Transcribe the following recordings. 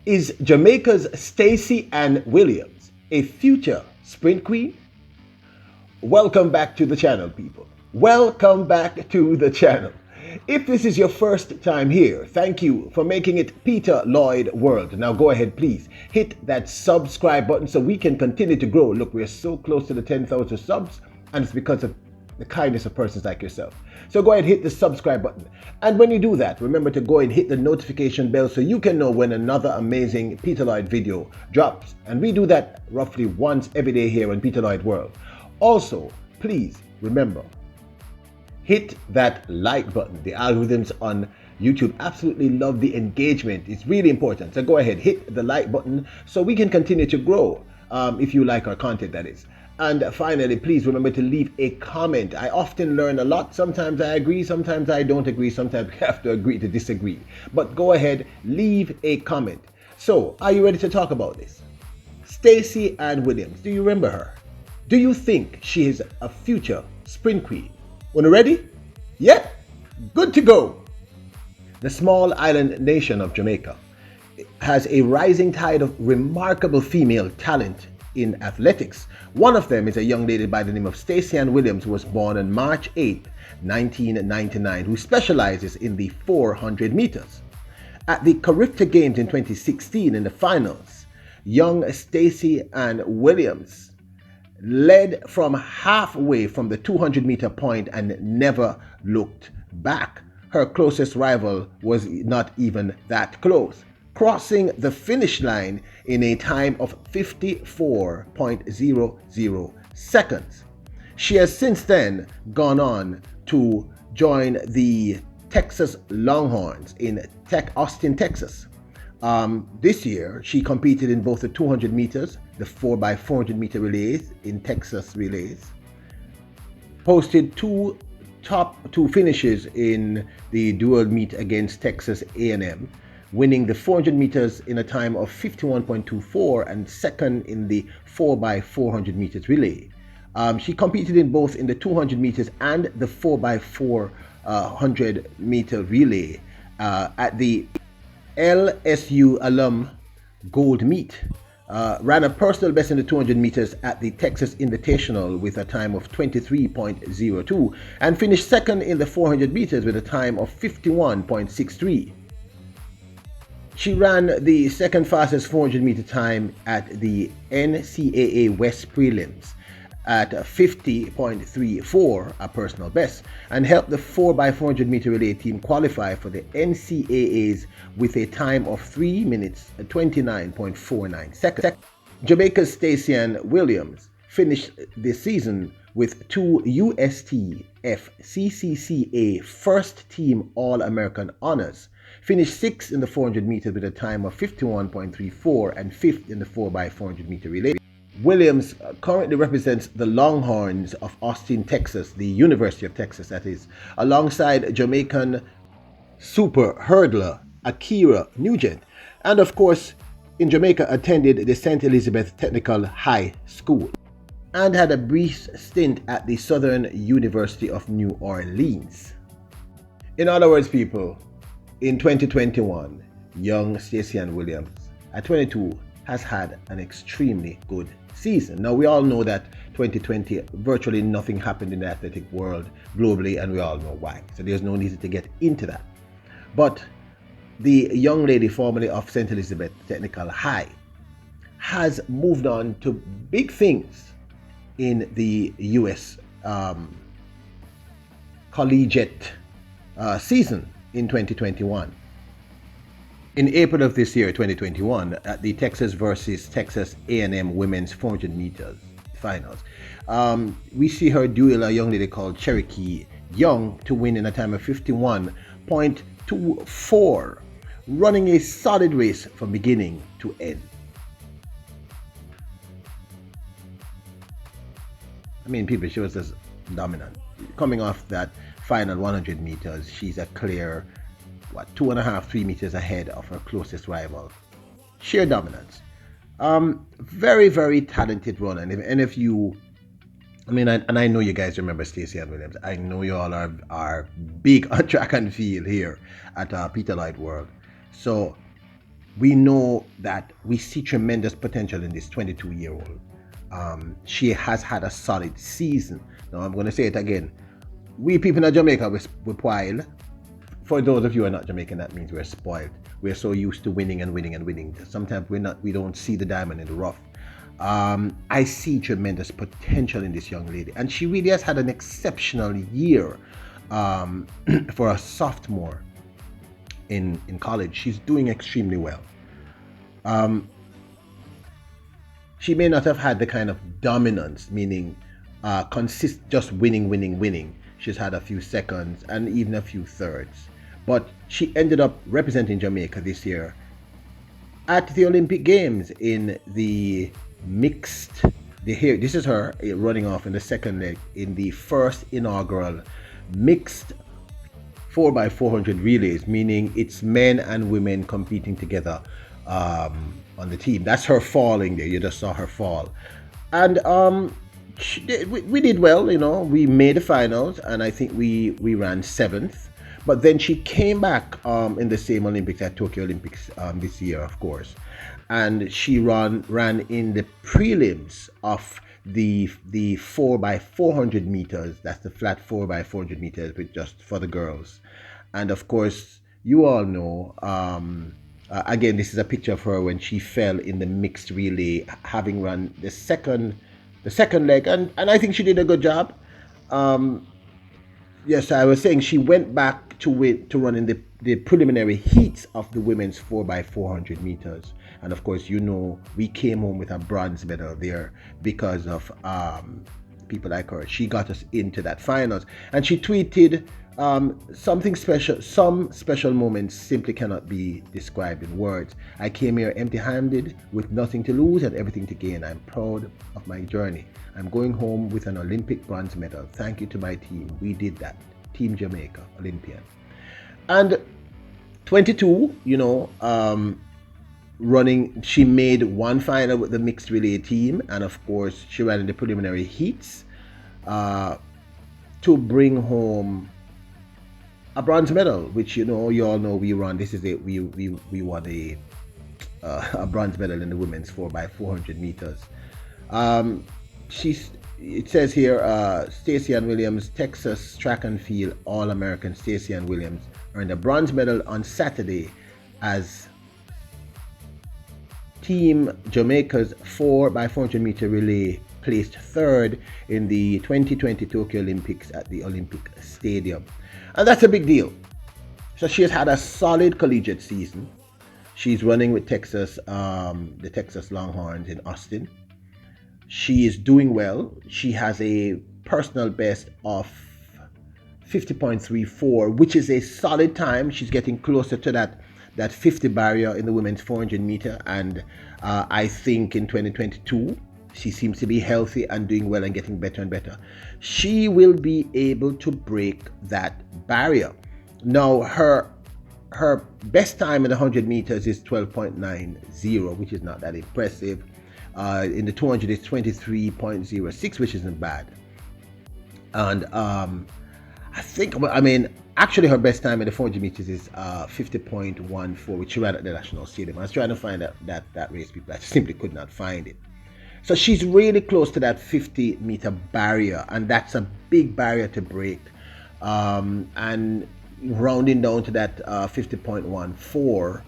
Is Jamaica's Stacey Ann Williams a future sprint queen? Welcome back to the channel, people. Welcome back to the channel. If this is your first time here, thank you for making it Peter Lloyd World. Now go ahead, please hit that subscribe button so we can continue to grow. Look, we're so close to the 10,000 subs, and it's because of the kindness of persons like yourself. So go ahead, hit the subscribe button. And when you do that, remember to go and hit the notification bell so you can know when another amazing Peter Lloyd video drops. And we do that roughly once every day here on Peter Lloyd World. Also, please remember, hit that like button. The algorithms on YouTube absolutely love the engagement. It's really important. So go ahead, hit the like button so we can continue to grow, if you like our content, that is. And finally, please remember to leave a comment. I often learn a lot. Sometimes I agree, sometimes I don't agree, sometimes we have to agree to disagree. But go ahead, leave a comment. So, are you ready to talk about this? Stacey Ann Williams, do you remember her? Do you think she is a future sprint queen? When you're ready? Yep, good to go. The small island nation of Jamaica has a rising tide of remarkable female talent in athletics. One of them is a young lady by the name of Stacey Ann Williams, who was born on March 8, 1999, who specializes in the 400 meters. At the Carifta Games in 2016 in the finals, young Stacey Ann Williams led from halfway from the 200-meter point and never looked back. Her closest rival was not even that close, crossing the finish line in a time of 54.00 seconds. She has since then gone on to join the Texas Longhorns in Austin, Texas. This year, she competed in both the 200 meters, the 4x400 meter relays in Texas relays, posted top two finishes in the dual meet against Texas A&M, winning the 400 meters in a time of 51.24 and second in the 4x400 meters relay. She competed in both in the 200 meters and the 4x400 meter relay at the LSU Alum Gold Meet. Ran a personal best in the 200 meters at the Texas Invitational with a time of 23.02 and finished second in the 400 meters with a time of 51.63. She ran the second fastest 400 meter time at the NCAA West Prelims at 50.34, a personal best, and helped the 4x400 meter relay team qualify for the NCAAs with a time of 3 minutes 29.49 seconds. Jamaica's Stacey Ann Williams finished the season with 2 USTFCCCA first team All-American honors, finished 6th in the 400 meters with a time of 51.34 and 5th in the 4x400 meter relay. Williams currently represents the Longhorns of Austin, Texas, the University of Texas, that is, alongside Jamaican super hurdler Akira Nugent, and of course in Jamaica attended the St. Elizabeth Technical High School and had a brief stint at the Southern University of New Orleans. In other words, people, in 2021, young Stacey Ann Williams, at 22, has had an extremely good season. Now, we all know that 2020, virtually nothing happened in the athletic world globally, and we all know why. So there's no need to get into that. But the young lady formerly of St. Elizabeth Technical High has moved on to big things in the U.S. collegiate season in 2021. In April of this year, 2021, at the Texas versus Texas A&M women's 400 meters finals, we see her duel a young lady called Cherokee Young to win in a time of 51.24, running a solid race from beginning to end. I mean, people, she was just dominant. Coming off that final 100 meters, she's a clear 2.5-3 meters ahead of her closest rival. Sheer dominance. Very, very talented runner. And if you, I know you guys remember Stacey Ann Williams. I know you all are big on track and field here at Peter Lloyd World. So we know that we see tremendous potential in this 22-year-old. She has had a solid season. Now, I'm going to say it again. We people in Jamaica, we're spoiled. For those of you who are not Jamaican, that means we're spoiled. We're so used to winning and winning and winning. Sometimes we don't see the diamond in the rough. I see tremendous potential in this young lady, and she really has had an exceptional year for a sophomore in college. She's doing extremely well. She may not have had the kind of dominance, meaning just winning. She's had a few seconds and even a few thirds. But she ended up representing Jamaica this year at the Olympic Games in the mixed. This is her running off in the second leg in the first inaugural mixed 4x400 relays, meaning it's men and women competing together on the team. That's her falling there. You just saw her fall. And we did well, we made the finals, and I think we ran seventh. But then she came back in the same Olympics at Tokyo Olympics this year, of course. And she ran in the prelims of the 4x400 meters. That's the flat 4x400 meters, with just for the girls. And of course, you all know, again, this is a picture of her when she fell in the mixed relay, having run the second leg, and I think she did a good job. Yes, I was saying she went back to run in the preliminary heats of the women's 4x400 meters. And of course, we came home with a bronze medal there because of people like her. She got us into that finals. And she tweeted something special. Some special moments simply cannot be described in words. I came here empty-handed with nothing to lose and everything to gain. I'm proud of my journey. I'm going home with an Olympic bronze medal. Thank you to my team. We did that. Team Jamaica, Olympian. And 22, running, she made one final with the mixed relay team. And of course, she ran in the preliminary heats to bring home a bronze medal, which you all know we won. This is it. We won a bronze medal in the women's 4x400 meters. It says here, Stacey Ann Williams, Texas track and field All-American Stacey Ann Williams earned a bronze medal on Saturday as Team Jamaica's 4x400 meter relay placed third in the 2020 Tokyo Olympics at the Olympic Stadium. And that's a big deal. So she has had a solid collegiate season. She's running with Texas, the Texas Longhorns in Austin. She is doing well. She has a personal best of 50.34, which is a solid time. She's getting closer to that 50 barrier in the women's 400 meter. And I think in 2022, she seems to be healthy and doing well and getting better and better. She will be able to break that barrier. Now, her best time in the 100 meters is 12.90, which is not that impressive. In the 200 is 23.06, which isn't bad. And actually her best time in the 400 meters is 50.14, which she ran at the National Stadium. I was trying to find that race, people. I simply could not find it. So she's really close to that 50-meter barrier, and that's a big barrier to break. And rounding down to that 50.14,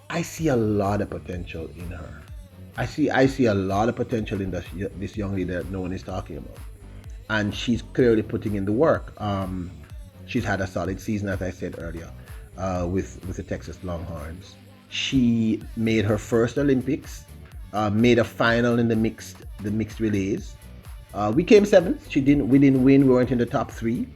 I see a lot of potential in her. I see a lot of potential in this young lady that no one is talking about, and she's clearly putting in the work. She's had a solid season, as I said earlier, with the Texas Longhorns. She made her first Olympics. Made a final in the mixed relays. We came seventh. We didn't win. We weren't in the top three.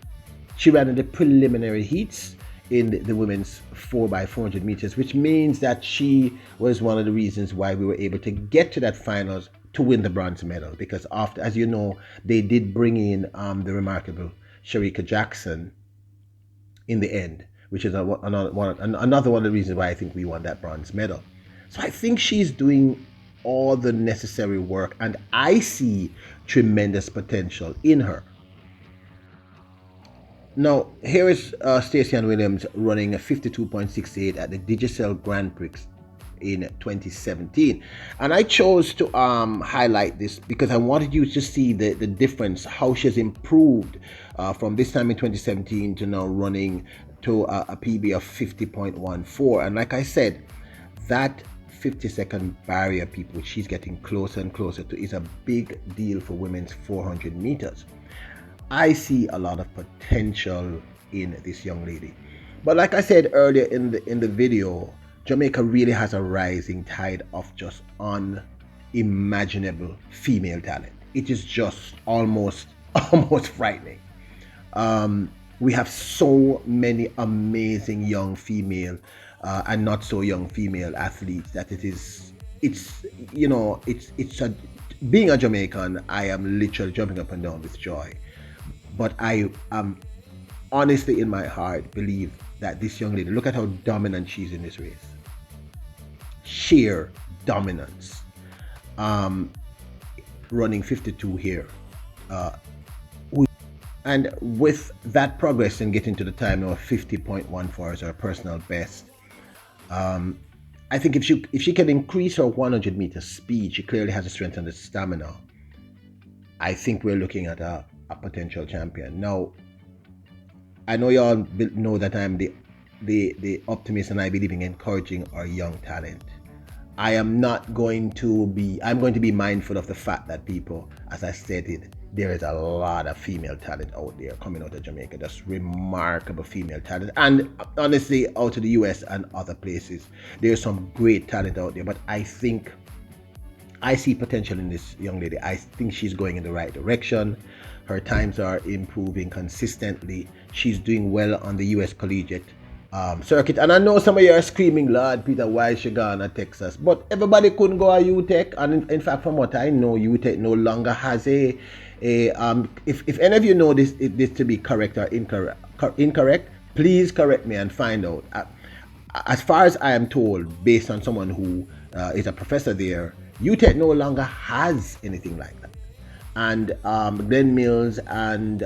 She ran in the preliminary heats in the women's 4x400 meters, which means that she was one of the reasons why we were able to get to that finals to win the bronze medal. Because after, as you know, they did bring in the remarkable Sharika Jackson in the end, which is another one of the reasons why I think we won that bronze medal. So I think she's doing all the necessary work, and I see tremendous potential in her. Now, here is Stacey Ann Williams running a 52.68 at the Digicel Grand Prix in 2017. And I chose to highlight this because I wanted you to see the difference, how she has improved from this time in 2017 to now running to a PB of 50.14. And like I said, that 50-second barrier, people, she's getting closer and closer to, is a big deal for women's 400 meters. I see a lot of potential in this young lady. But like I said earlier in the video, Jamaica really has a rising tide of just unimaginable female talent. It is just almost frightening. We have so many amazing young female and not so young female athletes that being a Jamaican, I am literally jumping up and down with joy. But I am honestly in my heart believe that this young lady, look at how dominant she is in this race. Sheer dominance. Running 52 here. And with that progress and getting to the time of 50.14 as her personal best, I think if she can increase her 100 meter speed, she clearly has the strength and the stamina. I think we're looking at a potential champion. Now, I know y'all know that I'm the optimist, and I believe in encouraging our young talent. I'm going to be mindful of the fact that people, as I stated, there is a lot of female talent out there coming out of Jamaica, just remarkable female talent. And honestly, out of the US and other places, there's some great talent out there. But I think I see potential in this young lady. I think she's going in the right direction. Her times are improving consistently. She's doing well on the US collegiate circuit. And I know some of you are screaming, Lord Peter, why is she gone to Texas? But everybody couldn't go to UTech. And in fact, from what I know, UTech no longer has if any of you know this to be correct or incorrect, please correct me and find out. As far as I am told, based on someone who is a professor there, UTech no longer has anything like that. And Glenn Mills and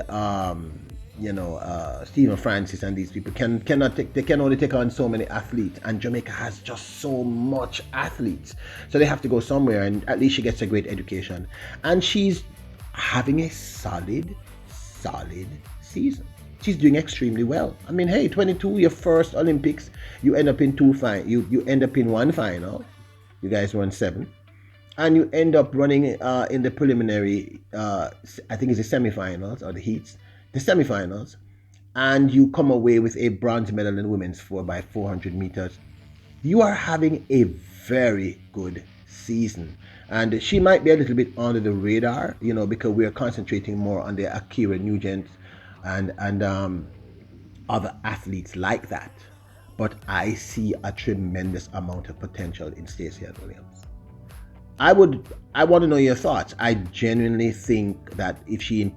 Stephen Francis and these people can only take on so many athletes, and Jamaica has just so much athletes, so they have to go somewhere, and at least she gets a great education, and she's having a solid season. She's doing extremely well. I mean, hey, 22, your first Olympics, you end up in you end up in one final. You guys run 7. And you end up running in the preliminary, I think it's the semifinals or the heats, the semifinals, and you come away with a bronze medal in women's 4x400 meters. You are having a very good season. And she might be a little bit under the radar, because we are concentrating more on the Akira Nugent and other athletes like that. But I see a tremendous amount of potential in Stacey Ann Williams. I want to know your thoughts. I genuinely think that if she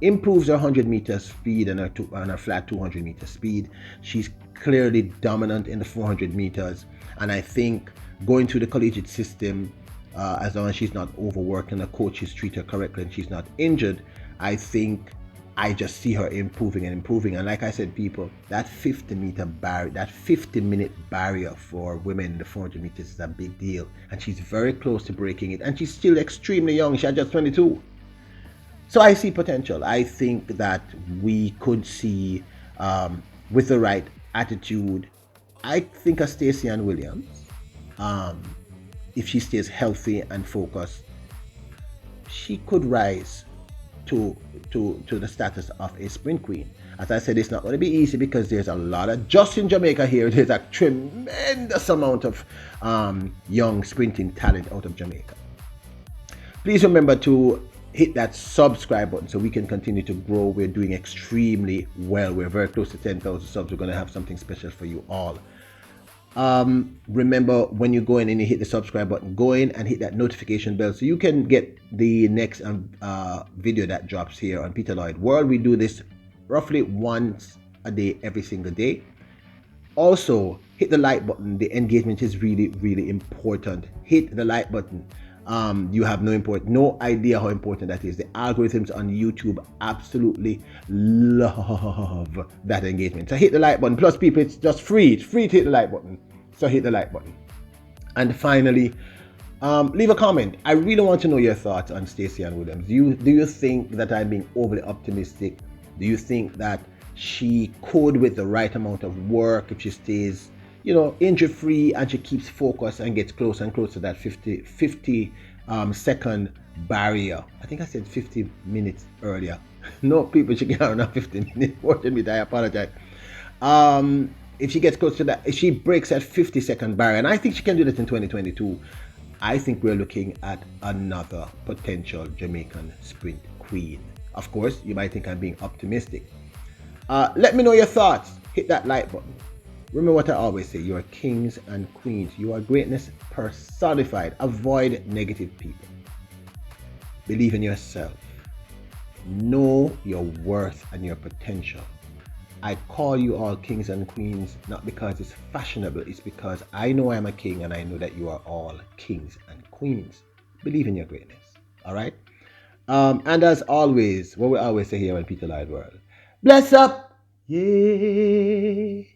improves her 100 meter speed and her flat 200 meter speed, she's clearly dominant in the 400 meters. And I think going through the collegiate system, as long as she's not overworked and the coaches treat her correctly and she's not injured, I think I just see her improving. And like I said, people, that 50-minute barrier for women in the 400 meters is a big deal. And she's very close to breaking it. And she's still extremely young. She's just 22. So I see potential. I think that we could see, with the right attitude, I think of Stacey Ann Williams, if she stays healthy and focused, she could rise to the status of a sprint queen. As I said, it's not going to be easy because there's a lot of, just in Jamaica here, there's a tremendous amount of young sprinting talent out of Jamaica. Please remember to hit that subscribe button so we can continue to grow. We're doing extremely well. We're very close to 10,000 subs. We're going to have something special for you all. Remember, when you go in and you hit the subscribe button, go in and hit that notification bell so you can get the next video that drops here on Peter Lloyd World. We do this roughly once a day, every single day. Also, hit the like button. The engagement is really, really important. Hit the like button. You have no idea how important that is. The algorithms on YouTube absolutely love that engagement. So hit the like button. Plus, people, it's just free. It's free to hit the like button. So hit the like button. And finally, leave a comment. I really want to know your thoughts on Stacey Ann Williams. Do you think that I'm being overly optimistic? Do you think that she could, with the right amount of work, if she stays, injury free and she keeps focus and gets closer and closer to that 50 second barrier? I think I said 50 minutes earlier. No, people, she can't run 50 minutes. Forgive me, I apologize. If she gets close to that, if she breaks that 50-second barrier, and I think she can do that in 2022, I think we're looking at another potential Jamaican sprint queen. Of course, you might think I'm being optimistic. Let me know your thoughts. Hit that like button. Remember what I always say, you are kings and queens. You are greatness personified. Avoid negative people. Believe in yourself. Know your worth and your potential. I call you all kings and queens not because it's fashionable, it's because I know I'm a king and I know that you are all kings and queens. Believe in your greatness. All right? And as always, what we always say here on Peter Lloyd World, bless up! Yay!